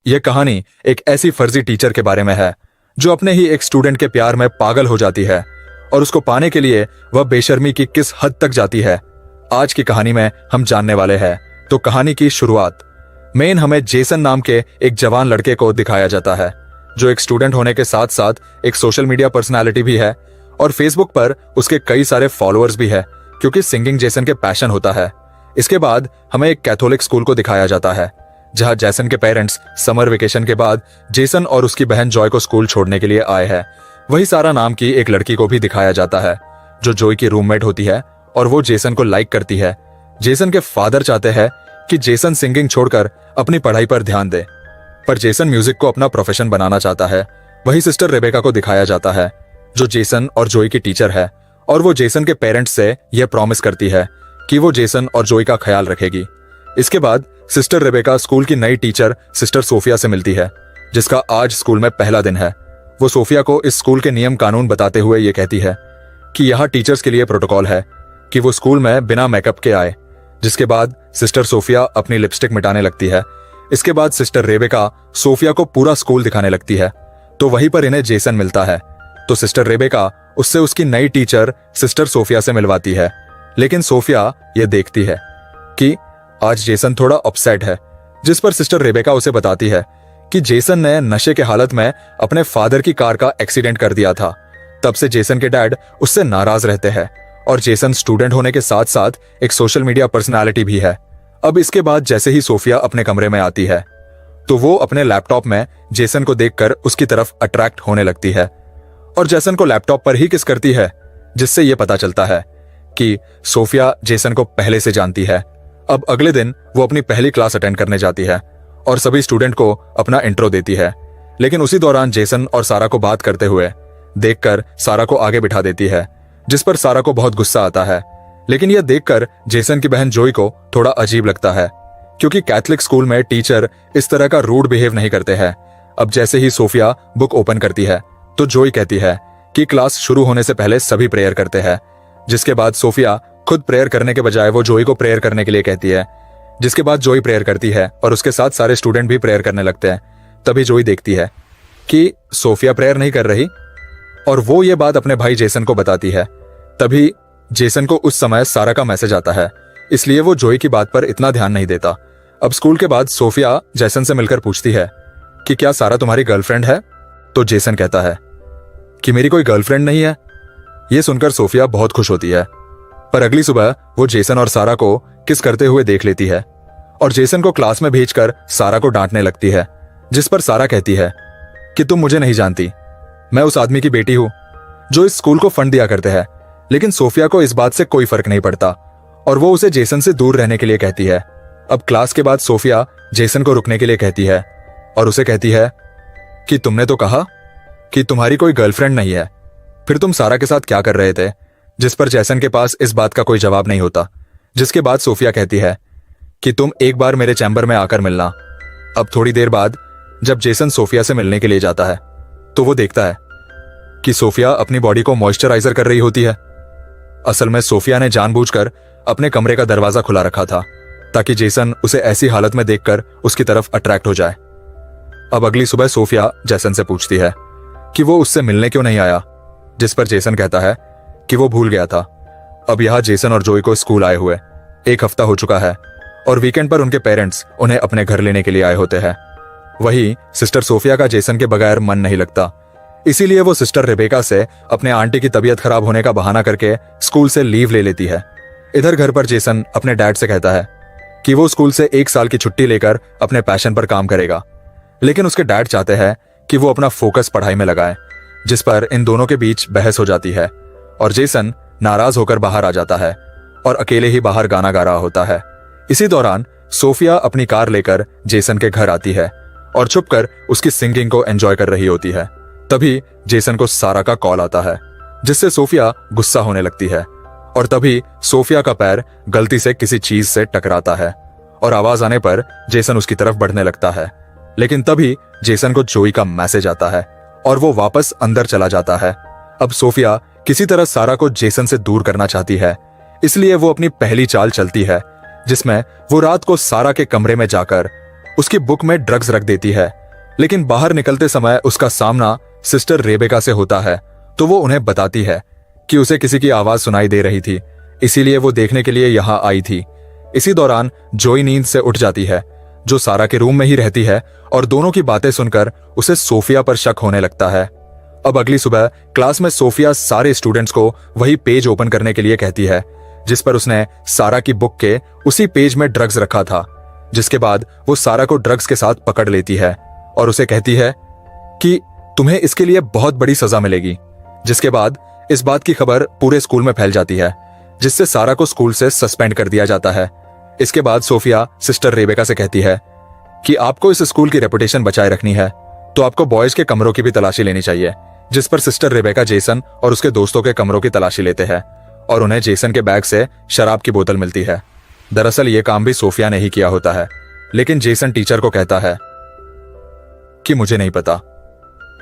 यह कहानी एक ऐसी फर्जी टीचर के बारे में है जो अपने ही एक स्टूडेंट के प्यार में पागल हो जाती है और उसको पाने के लिए वह बेशर्मी की किस हद तक जाती है। आज की कहानी में हम जानने वाले हैं। तो कहानी की शुरुआत हमें जेसन नाम के एक जवान लड़के को दिखाया जाता है जो एक स्टूडेंट होने के साथ साथ एक सोशल मीडिया पर्सनालिटी भी है और फेसबुक पर उसके कई सारे फॉलोअर्स भी है क्योंकि सिंगिंग जेसन के पैशन होता है। इसके बाद हमें एक कैथोलिक स्कूल को दिखाया जाता है जहां जेसन के पेरेंट्स समर वेकेशन के बाद जेसन और उसकी बहन जॉय को स्कूल छोड़ने के लिए आए हैं। वही सारा नाम की एक लड़की को भी दिखाया जाता है जो जॉय की रूममेट होती है और वो जेसन को लाइक करती है। जेसन के फादर चाहते हैं कि जेसन सिंगिंग छोड़कर अपनी पढ़ाई पर ध्यान दे, पर जेसन म्यूजिक को अपना प्रोफेशन बनाना चाहता है। वही सिस्टर रेबेका को दिखाया जाता है जो जेसन और जॉय की टीचर है और वो जेसन के पेरेंट्स से यह प्रॉमिस करती है कि वो जेसन और जॉय का ख्याल रखेगी। इसके बाद सिस्टर रेबेका स्कूल की नई टीचर सिस्टर सोफिया से मिलती है जिसका आज स्कूल में पहला दिन है। वो सोफिया को इस स्कूल के नियम कानून बताते हुए ये कहती है कि यहाँ टीचर्स के लिए प्रोटोकॉल है कि वो स्कूल में बिना मेकअप के आए। जिसके बाद सिस्टर सोफिया अपनी लिपस्टिक मिटाने लगती है। इसके बाद सिस्टर रेबेका सोफिया को पूरा स्कूल दिखाने लगती है तो वहीं पर इन्हें जेसन मिलता है। तो सिस्टर रेबेका उससे उसकी नई टीचर सिस्टर सोफिया से मिलवाती है, लेकिन सोफिया ये देखती है कि आज जेसन थोड़ा अपसेट है, जिस पर सिस्टर रेबेका उसे बताती है कि जेसन ने नशे के हालत में अपने फादर की कार का एक्सीडेंट कर दिया था। तब से जेसन के डैड उससे नाराज रहते हैं और जेसन स्टूडेंट होने के साथ साथ एक सोशल मीडिया पर्सनालिटी भी है। अब इसके बाद जैसे ही सोफिया अपने कमरे में आती है तो वो अपने लैपटॉप में जेसन को देखकर उसकी तरफ अट्रैक्ट होने लगती है और जेसन को लैपटॉप पर ही किस करती है, जिससे यह पता चलता है कि सोफिया जेसन को पहले से जानती है। अब अगले दिन वो अपनी पहली क्लास अटेंड करने जाती है और सभी स्टूडेंट को अपना इंट्रो देती है, लेकिन उसी दौरान जेसन और सारा को बात करते हुए देखकर सारा को आगे बिठा देती है, जिस पर सारा को बहुत गुस्सा आता है। लेकिन यह देखकर जेसन की बहन जॉय को थोड़ा अजीब लगता है क्योंकि कैथलिक स्कूल में टीचर इस तरह का रूड बिहेव नहीं करते हैं। अब जैसे ही सोफिया बुक ओपन करती है तो जॉय कहती है कि क्लास शुरू होने से पहले सभी प्रेयर करते हैं। जिसके बाद सोफिया खुद प्रेयर करने के बजाय वो जॉय को प्रेयर करने के लिए कहती है। जिसके बाद जॉय प्रेयर करती है और उसके साथ सारे स्टूडेंट भी प्रेयर करने लगते हैं। तभी जॉय देखती है कि सोफिया प्रेयर नहीं कर रही और वो ये बात अपने भाई जेसन को बताती है। तभी जेसन को उस समय सारा का मैसेज आता है, इसलिए वो जॉय की बात पर इतना ध्यान नहीं देता। अब स्कूल के बाद सोफिया जेसन से मिलकर पूछती है कि क्या सारा तुम्हारी गर्लफ्रेंड है? तो जेसन कहता है कि मेरी कोई गर्लफ्रेंड नहीं है। यह सुनकर सोफिया बहुत खुश होती है, पर अगली सुबह वो जेसन और सारा को किस करते हुए देख लेती है और जेसन को क्लास में भेजकर सारा को डांटने लगती है। जिस पर सारा कहती है कि तुम मुझे नहीं जानती, मैं उस आदमी की बेटी हूं जो इस स्कूल को फंड दिया करते हैं। लेकिन सोफिया को इस बात से कोई फर्क नहीं पड़ता और वो उसे जेसन से दूर रहने के लिए कहती है। अब क्लास के बाद सोफिया जेसन को रुकने के लिए कहती है और उसे कहती है कि तुमने तो कहा कि तुम्हारी कोई गर्लफ्रेंड नहीं है, फिर तुम सारा के साथ क्या कर रहे थे? जिस पर जेसन के पास इस बात का कोई जवाब नहीं होता। जिसके बाद सोफिया कहती है कि तुम एक बार मेरे चैम्बर में आकर मिलना। अब थोड़ी देर बाद जब जेसन सोफिया से मिलने के लिए जाता है तो वो देखता है कि सोफिया अपनी बॉडी को मॉइस्चराइजर कर रही होती है। असल में सोफिया ने जानबूझकर अपने कमरे का दरवाजा खुला रखा था ताकि जेसन उसे ऐसी हालत में देखकर उसकी तरफ अट्रैक्ट हो जाए। अब अगली सुबह सोफिया जेसन से पूछती है कि वो उससे मिलने क्यों नहीं आया, जिस पर जेसन कहता है कि वो भूल गया था। अब यहाँ जेसन और जॉय को स्कूल आए हुए 1 हफ्ता हो चुका है और वीकेंड पर उनके पेरेंट्स उन्हें अपने घर लेने के लिए आए होते हैं। वही सिस्टर सोफिया का जेसन के बगैर मन नहीं लगता, इसीलिए वो सिस्टर रेबेका से अपने आंटी की तबीयत खराब होने का बहाना करके स्कूल से लीव ले लेती है। इधर घर पर जेसन अपने डैड से कहता है कि वो स्कूल से 1 साल की छुट्टी लेकर अपने पैशन पर काम करेगा, लेकिन उसके डैड चाहते हैं कि वो अपना फोकस पढ़ाई में लगाए। जिस पर इन दोनों के बीच बहस हो जाती है और जेसन नाराज होकर बाहर आ जाता है और अकेले ही बाहर गाना गा रहा होता है। इसी दौरान सोफिया अपनी कार लेकर जेसन के घर आती है और छुपकर उसकी सिंगिंग को एंजॉय कर रही होती है। तभी जेसन को सारा का कॉल आता है, जिससे सोफिया गुस्सा होने लगती है और तभी सोफिया का पैर गलती से किसी चीज से टकराता है और आवाज आने पर जेसन उसकी तरफ बढ़ने लगता है। लेकिन तभी जेसन को जॉय का मैसेज आता है और वो वापस अंदर चला जाता है। अब सोफिया किसी तरह सारा को जेसन से दूर करना चाहती है, इसलिए वो अपनी पहली चाल चलती है जिसमें वो रात को सारा के कमरे में जाकर उसकी बुक में ड्रग्स रख देती है। लेकिन बाहर निकलते समय उसका सामना सिस्टर रेबेका से होता है, तो वो उन्हें बताती है कि उसे किसी की आवाज सुनाई दे रही थी, इसीलिए वो देखने के लिए यहाँ आई थी। इसी दौरान जोई नींद से उठ जाती है, जो सारा के रूम में ही रहती है, और दोनों की बातें सुनकर उसे सोफिया पर शक होने लगता है। अब अगली सुबह क्लास में सोफिया सारे स्टूडेंट्स को वही पेज ओपन करने के लिए कहती है जिस पर उसने सारा की बुक के उसी पेज में ड्रग्स रखा था। जिसके बाद वो सारा को ड्रग्स के साथ पकड़ लेती है और उसे कहती है कि तुम्हें इसके लिए बहुत बड़ी सजा मिलेगी। जिसके बाद इस बात की खबर पूरे स्कूल में फैल जाती है, जिससे सारा को स्कूल से सस्पेंड कर दिया जाता है। इसके बाद सोफिया सिस्टर रेबेका से कहती है कि आपको इस स्कूल की रेपुटेशन बचाए रखनी है, तो आपको बॉयज के कमरों की भी तलाशी लेनी चाहिए। जिस पर सिस्टर रेबेका जेसन और उसके दोस्तों के कमरों की तलाशी लेते हैं और उन्हें जेसन के बैग से शराब की बोतल मिलती है। दरअसल ये काम भी सोफिया ने ही किया होता है, लेकिन जेसन टीचर को कहता है कि मुझे नहीं पता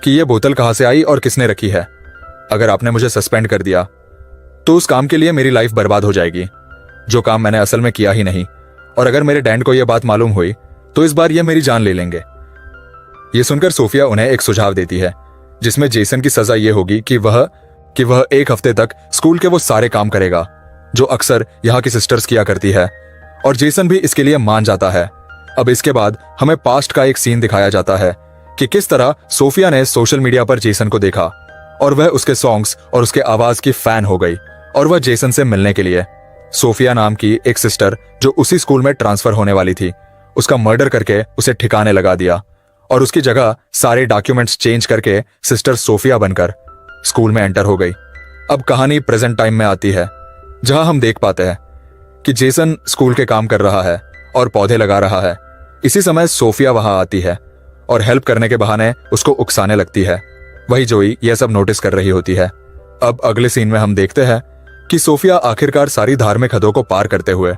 कि ये बोतल कहां से आई और किसने रखी है। अगर आपने मुझे सस्पेंड कर दिया तो उस काम के लिए मेरी लाइफ बर्बाद हो जाएगी, जो काम मैंने असल में किया ही नहीं। और अगर मेरे डैड को यह बात मालूम हुई तो इस बार ये मेरी जान ले लेंगे। ये सुनकर सोफिया उन्हें एक सुझाव देती है, जिसमें जेसन की सजा ये होगी कि वह एक हफ्ते तक स्कूल के वो सारे काम करेगा जो अक्सर यहाँ की सिस्टर्स किया करती है, और जेसन भी इसके लिए मान जाता है। अब इसके बाद हमें पास्ट का एक सीन दिखाया जाता है कि किस तरह सोफिया ने सोशल मीडिया पर जेसन को देखा और वह उसके सॉन्ग्स और उसके आवाज की फैन हो गई, और वह जेसन से मिलने के लिए सोफिया नाम की एक सिस्टर जो उसी स्कूल में ट्रांसफर होने वाली थी, उसका मर्डर करके उसे ठिकाने लगा दिया और उसकी जगह सारे डॉक्यूमेंट्स चेंज करके सिस्टर सोफिया बनकर स्कूल में एंटर हो गई। अब कहानी प्रेजेंट टाइम में आती है, जहां हम देख पाते हैं कि जेसन स्कूल के काम कर रहा है और पौधे लगा रहा है। इसी समय सोफिया वहां आती है और हेल्प करने के बहाने उसको उकसाने लगती है। वही जोई यह सब नोटिस कर रही होती है। अब अगले सीन में हम देखते हैं कि सोफिया आखिरकार सारी धार्मिक हदों को पार करते हुए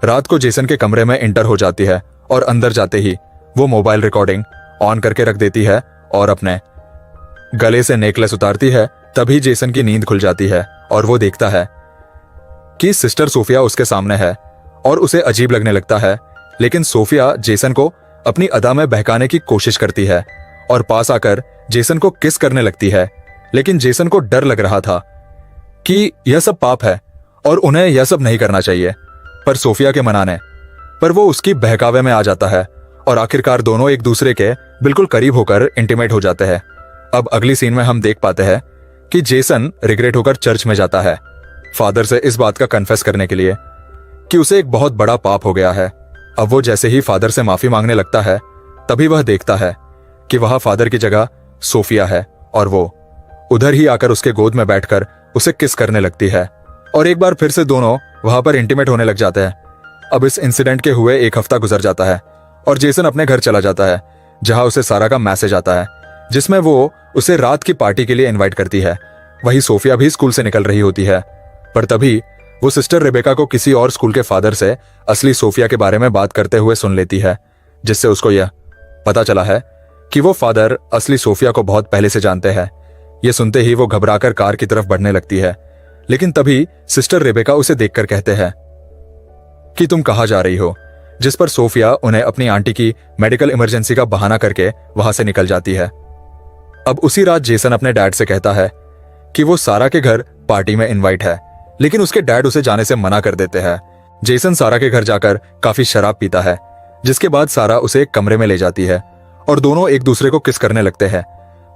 रात को जेसन के कमरे में एंटर हो जाती है, और अंदर जाते ही वो मोबाइल रिकॉर्डिंग ऑन करके रख देती है और अपने गले से नेकलेस उतारती है। तभी जेसन की नींद खुल जाती है और वो देखता है कि सिस्टर सोफिया उसके सामने है और उसे अजीब लगने लगता है। लेकिन सोफिया जेसन को अपनी अदा में बहकाने की कोशिश करती है और पास आकर जेसन को किस करने लगती है। लेकिन जेसन को डर लग रहा था कि यह सब पाप है और उन्हें यह सब नहीं करना चाहिए, पर सोफिया के मनाने पर वो उसकी बहकावे में आ जाता है और आखिरकार दोनों एक दूसरे के बिल्कुल करीब होकर इंटीमेट हो जाते हैं। अब अगली सीन में हम देख पाते हैं कि जेसन रिग्रेट होकर चर्च में जाता है फादर से इस बात का कन्फेस करने के लिए कि उसे एक बहुत बड़ा पाप हो गया है। अब वो जैसे ही फादर से माफी मांगने लगता है, तभी वह देखता है कि वहां फादर की जगह सोफिया है और वो उधर ही आकर उसके गोद में बैठकर उसे किस करने लगती है और एक बार फिर से दोनों वहां पर इंटीमेट होने लग जाते हैं। अब इस इंसिडेंट के हुए एक हफ्ता गुजर जाता है और जेसन अपने घर चला जाता है, जहां उसे सारा का मैसेज आता है जिसमें वो उसे रात की पार्टी के लिए इनवाइट करती है। वही सोफिया भी स्कूल से निकल रही होती है, पर तभी वो सिस्टर रेबेका को किसी और स्कूल के फादर से असली सोफिया के बारे में बात करते हुए सुन लेती है, जिससे उसको यह पता चला है कि वो फादर असली सोफिया को बहुत पहले से जानते हैं। ये सुनते ही वो घबराकर कार की तरफ बढ़ने लगती है, लेकिन तभी सिस्टर रेबेका उसे देखकर कहते हैं कि तुम कहाँ जा रही हो, जिस पर सोफिया उन्हें अपनी आंटी की मेडिकल इमरजेंसी का बहाना करके वहां से निकल जाती है। अब उसी रात जेसन अपने डैड से कहता है कि वो सारा के घर पार्टी में इनवाइट है, लेकिन उसके डैड उसे जाने से मना कर देते हैं। जेसन सारा के घर जाकर काफी शराब पीता है, जिसके बाद सारा उसे एक कमरे में ले जाती है और दोनों एक दूसरे को किस करने लगते हैं।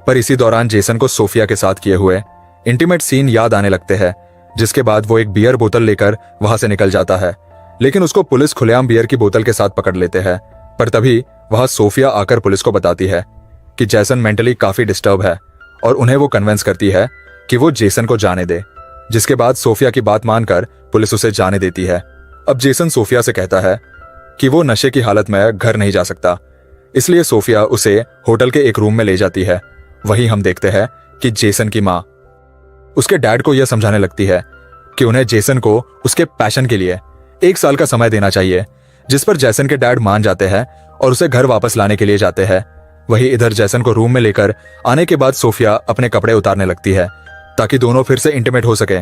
पर इसी दौरान जेसन को सोफिया के साथ किए हुए इंटीमेट सीन याद आने लगते हैं, जिसके बाद वो एक बियर बोतल लेकर वहां से निकल जाता है, लेकिन उसको पुलिस खुलेआम बियर की बोतल के साथ पकड़ लेते हैं। पर तभी वहां सोफिया आकर पुलिस को बताती है कि जेसन मेंटली काफी डिस्टर्ब है और उन्हें वो कन्विंस करती है कि वो जेसन को जाने दे, जिसके बाद सोफिया की बात मानकर पुलिस उसे जाने देती है। अब जेसन सोफिया से कहता है कि वो नशे की हालत में घर नहीं जा सकता, इसलिए सोफिया उसे होटल के एक रूम में ले जाती है। वहीं हम देखते हैं कि जेसन की माँ उसके डैड को यह समझाने लगती है कि उन्हें जेसन को उसके पैशन के लिए 1 साल का समय देना चाहिए, जिस पर जेसन के डैड मान जाते हैं और उसे घर वापस लाने के लिए जाते हैं। वहीं इधर जेसन को रूम में लेकर आने के बाद सोफिया अपने कपड़े उतारने लगती है ताकि दोनों फिर से इंटीमेट हो सके,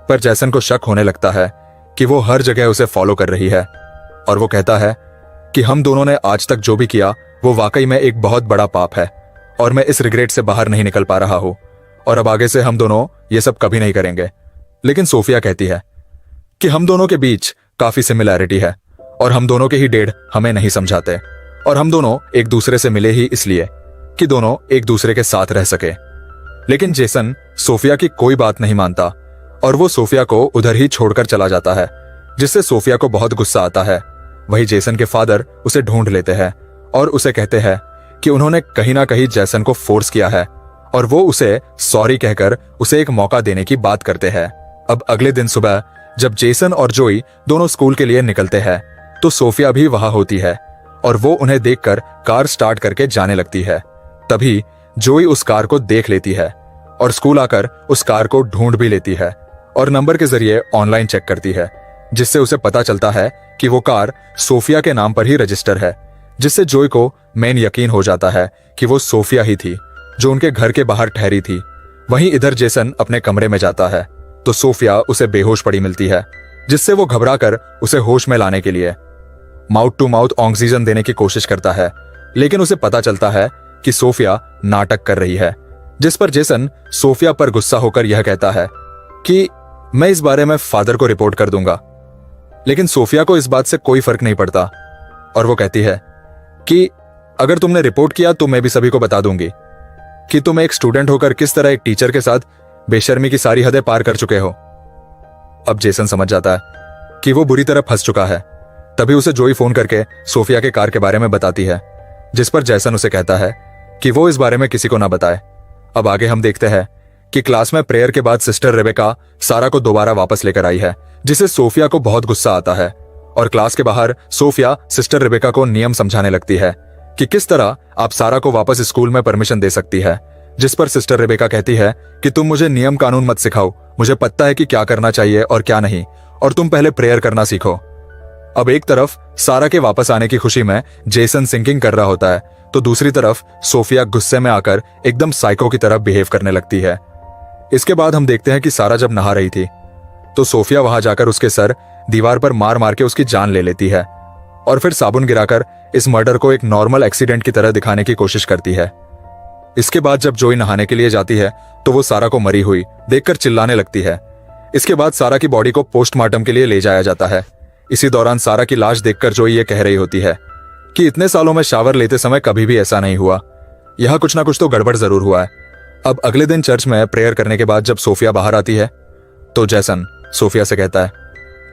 पर जेसन को शक होने लगता है कि वो हर जगह उसे फॉलो कर रही है और वो कहता है कि हम दोनों ने आज तक जो भी किया वो वाकई में एक बहुत बड़ा पाप है और मैं इस रिग्रेट से बाहर नहीं निकल पा रहा हूं और अब आगे से हम दोनों ये सब कभी नहीं करेंगे। लेकिन सोफिया कहती है कि हम दोनों के बीच काफी सिमिलैरिटी है और हम दोनों के ही डेढ़ हमें नहीं समझाते और हम दोनों एक दूसरे से मिले ही इसलिए कि दोनों एक दूसरे के साथ रह सके। लेकिन जेसन सोफिया की कोई बात नहीं मानता और वो सोफिया को उधर ही छोड़कर चला जाता है, जिससे सोफिया को बहुत गुस्सा आता है। वही जेसन के फादर उसे ढूंढ लेते हैं और उसे कहते हैं कि उन्होंने कहीं ना कहीं जेसन को फोर्स किया है और वो उसे सॉरी कहकर उसे एक मौका देने की बात करते हैं। अब अगले दिन सुबह जब जेसन और जोई दोनों स्कूल के लिए निकलते हैं तो सोफिया भी वहां होती है और वो उन्हें देखकर कार स्टार्ट करके जाने लगती है। तभी जोई उस कार को देख लेती है और स्कूल आकर उस कार को ढूंढ भी लेती है और नंबर के जरिए ऑनलाइन चेक करती है, जिससे उसे पता चलता है कि वो कार सोफिया के नाम पर ही रजिस्टर है, जिससे जोई को मेन यकीन हो जाता है कि वो सोफिया ही थी जो उनके घर के बाहर ठहरी थी। वहीं इधर जेसन अपने कमरे में जाता है तो सोफिया उसे बेहोश पड़ी मिलती है, जिससे वो घबराकर उसे होश में लाने के लिए माउथ टू माउथ ऑक्सीजन देने की कोशिश करता है, लेकिन उसे पता चलता है कि सोफिया नाटक कर रही है, जिस पर जेसन सोफिया पर गुस्सा होकर यह कहता है कि मैं इस बारे में फादर को रिपोर्ट कर दूंगा। लेकिन सोफिया को इस बात से कोई फर्क नहीं पड़ता और वो कहती है कि अगर तुमने रिपोर्ट किया तो मैं भी सभी को बता दूंगी कि तुम एक स्टूडेंट होकर किस तरह एक टीचर के साथ बेशर्मी की सारी हदें पार कर चुके हो। अब जेसन समझ जाता है कि वो बुरी तरह फंस चुका है। तभी उसे जोई फोन करके सोफिया के कार के बारे में बताती है, जिस पर जेसन उसे कहता है कि वो इस बारे में किसी को ना बताए। अब आगे हम देखते हैं कि क्लास में प्रेयर के बाद सिस्टर रेबेका सारा को दोबारा वापस लेकर आई है, जिससे सोफिया को बहुत गुस्सा आता है और क्लास के बाहर सोफिया सिस्टर रेबेका को नियम समझाने लगती है कि किस तरह आप सारा को वापस स्कूल में परमिशन दे सकती है, जिस पर सिस्टर रेबेका कहती है कि तुम मुझे नियम कानून मत सिखाओ, मुझे पता है कि क्या करना चाहिए और क्या नहीं, और तुम पहले प्रेयर करना सीखो। अब एक तरफ सारा के वापस आने की खुशी में जेसन सिंकिंग कर रहा होता है तो दूसरी तरफ सोफिया गुस्से में आकर एकदम साइको की तरह बिहेव करने लगती है। इसके बाद हम देखते हैं कि सारा जब नहा रही थी तो सोफिया वहां जाकर उसके सर दीवार पर मार मार के उसकी जान ले लेती है और फिर साबुन गिराकर इस मर्डर को एक नॉर्मल एक्सीडेंट की तरह दिखाने की कोशिश करती है। इसके बाद जब जोई नहाने के लिए जाती है तो वो सारा को मरी हुई देखकर चिल्लाने लगती है। इसके बाद सारा की बॉडी को पोस्टमार्टम के लिए ले जाया जाता है। इसी दौरान सारा की लाश देखकर जोई ये कह रही होती है कि इतने सालों में शावर लेते समय कभी भी ऐसा नहीं हुआ, यह कुछ ना कुछ तो गड़बड़ जरूर हुआ है। अब अगले दिन चर्च में प्रेयर करने के बाद जब सोफिया बाहर आती है तो जेसन सोफिया से कहता है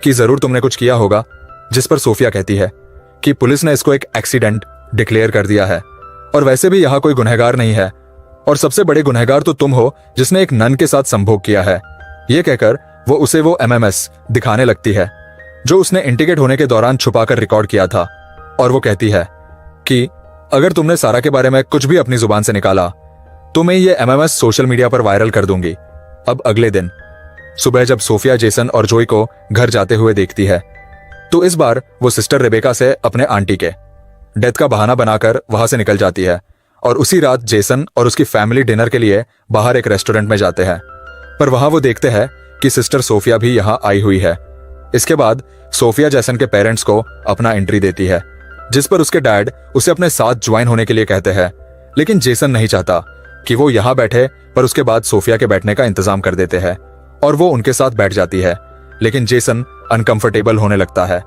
कि जरूर तुमने कुछ किया होगा, जिस पर सोफिया कहती है कि पुलिस ने इसको एक एक्सीडेंट डिक्लेयर कर दिया है और वैसे भी यहाँ कोई गुनहगार नहीं है और सबसे बड़े गुनहगार तो तुम हो जिसने एक नन के साथ संभोग किया है। ये कहकर वो उसे वो एमएमएस दिखाने लगती है जो उसने इंटीग्रेट होने के दौरान छुपाकर रिकॉर्ड किया था और वो कहती है कि अगर तुमने सारा के बारे में कुछ भी अपनी जुबान से निकाला तो मैं ये एमएमएस सोशल मीडिया पर वायरल कर दूंगी। अब अगले दिन सुबह जब सोफिया जेसन और जोई को घर जाते हुए देखती है तो इस बार वो सिस्टर रेबेका से अपने आंटी के डेथ का बहाना बनाकर वहां से निकल जाती है और उसी रात जेसन और उसकी फैमिली डिनर के लिए बाहर एक रेस्टोरेंट में जाते हैं, पर वहां वो देखते हैं कि सिस्टर सोफिया भी यहां आई हुई है। इसके बाद सोफिया जेसन के पेरेंट्स को अपना एंट्री देती है, जिस पर उसके डैड उसे अपने साथ ज्वाइन होने के लिए कहते हैं, लेकिन जेसन नहीं चाहता कि वो यहां बैठे, पर उसके बाद सोफिया के बैठने का इंतजाम कर देते हैं और वो उनके साथ बैठ जाती है। लेकिन जेसन अनकंफर्टेबल होने लगता है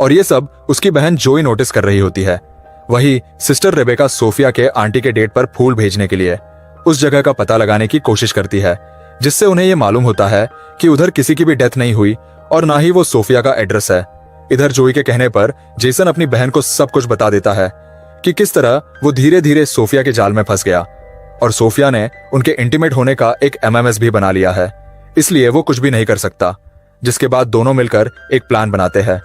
और ये सब उसकी बहन जोई नोटिस कर रही होती है। वही सिस्टर रेबेका सोफिया के आंटी के डेट पर फूल भेजने के लिए उस जगह का पता लगाने की कोशिश करती है, जिससे उन्हें यह मालूम होता है कि उधर किसी की भी डेथ नहीं हुई और ना ही वो सोफिया का एड्रेस है। इधर जोई के कहने पर जेसन अपनी बहन को सब कुछ बता देता है कि किस तरह वो धीरे धीरे सोफिया के जाल में फंस गया और सोफिया ने उनके इंटीमेट होने का एक एमएमएस भी बना लिया है, इसलिए वो कुछ भी नहीं कर सकता। जिसके बाद दोनों मिलकर एक प्लान बनाते हैं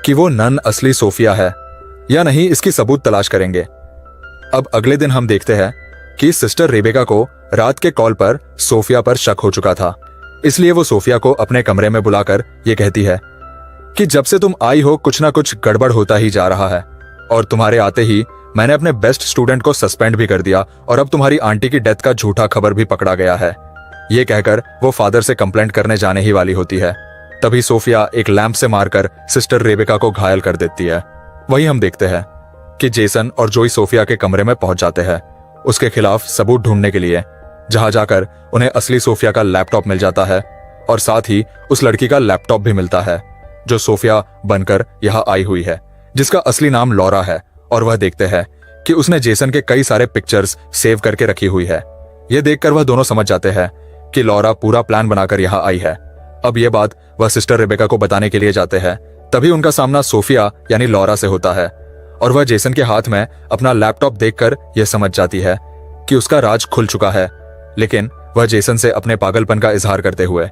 कि वो नन असली सोफिया है या नहीं, इसकी सबूत तलाश करेंगे। अब अगले दिन हम देखते हैं कि सिस्टर रेबेका को रात के कॉल पर सोफिया पर शक हो चुका था, इसलिए वो सोफिया को अपने कमरे में बुलाकर ये कहती है कि जब से तुम आई हो कुछ ना कुछ गड़बड़ होता ही जा रहा है और तुम्हारे आते ही मैंने अपने बेस्ट स्टूडेंट को सस्पेंड भी कर दिया और अब तुम्हारी आंटी की डेथ का झूठा खबर भी पकड़ा गया है। ये कहकर वो फादर से कंप्लेंट करने जाने ही वाली होती है। तभी सोफिया एक लैंप से मारकर सिस्टर रेबेका को घायल कर देती है वही हम देखते हैं कि जेसन और जोई सोफिया के कमरे में पहुंच जाते हैं उसके खिलाफ सबूत ढूंढने के लिए, जहां जाकर उन्हें असली सोफिया का लैपटॉप मिल जाता है और साथ ही उस लड़की का लैपटॉप भी मिलता है जो सोफिया बनकर यहाँ आई हुई है, जिसका असली नाम लॉरा है। और वह देखते हैं कि उसने जेसन के कई सारे पिक्चर्स सेव करके रखी हुई है। यह देखकर वह दोनों समझ जाते हैं कि लॉरा पूरा प्लान बनाकर यहाँ आई है। अब यह बात वह सिस्टर रेबेका को बताने के लिए जाते हैं। तभी उनका सामना सोफिया यानी लॉरा से होता है और वह जेसन के हाथ में अपना लैपटॉप देखकर यह समझ जाती है कि उसका राज खुल चुका है। लेकिन वह जेसन से अपने पागलपन का इजहार करते हुए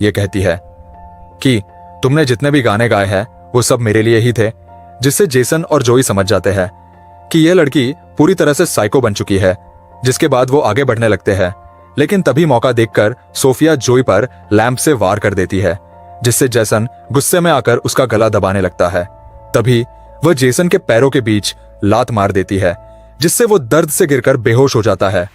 यह कहती है कि तुमने जितने भी गाने गाए हैं वो सब मेरे लिए ही थे, जिससे जेसन और जोई समझ जाते हैं कि यह लड़की पूरी तरह से साइको बन चुकी है। जिसके बाद वो आगे बढ़ने लगते हैं, लेकिन तभी मौका देखकर सोफिया जोई पर लैंप से वार कर देती है, जिससे जेसन गुस्से में आकर उसका गला दबाने लगता है। तभी वह जेसन के पैरों के बीच लात मार देती है, जिससे वो दर्द से गिरकर बेहोश हो जाता है।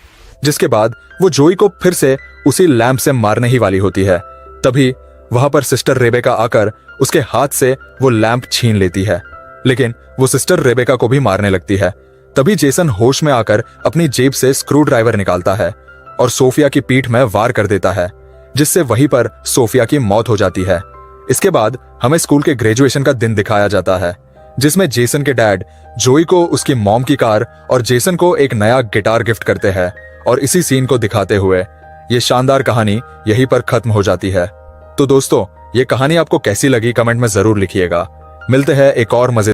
जिसके बाद वो जोई को फिर से उसी लैंप से मारने ही वाली होती है। तभी वहां पर सिस्टर रेबेका आकर उसके हाथ से वो लैंप छीन लेती है, लेकिन वो सिस्टर रेबेका को भी मारने लगती है। तभी जेसन होश में आकर अपनी जेब से स्क्रू ड्राइवर निकालता है और सोफिया की पीठ में वार कर देता है, जिससे वहीं पर सोफिया की मौत हो जाती है। इसके बाद हमें स्कूल के ग्रेजुएशन का दिन दिखाया जाता है, जिसमें जेसन के डैड जोई को उसकी मॉम की कार और जेसन को एक नया गिटार गिफ्ट करते हैं। और इसी सीन को दिखाते हुए ये शानदार कहानी यहीं पर खत्म हो जाती है। तो दोस्तों, ये कहानी आपको कैसी लगी कमेंट में जरूर लिखिएगा। मिलते हैं एक और मजेदार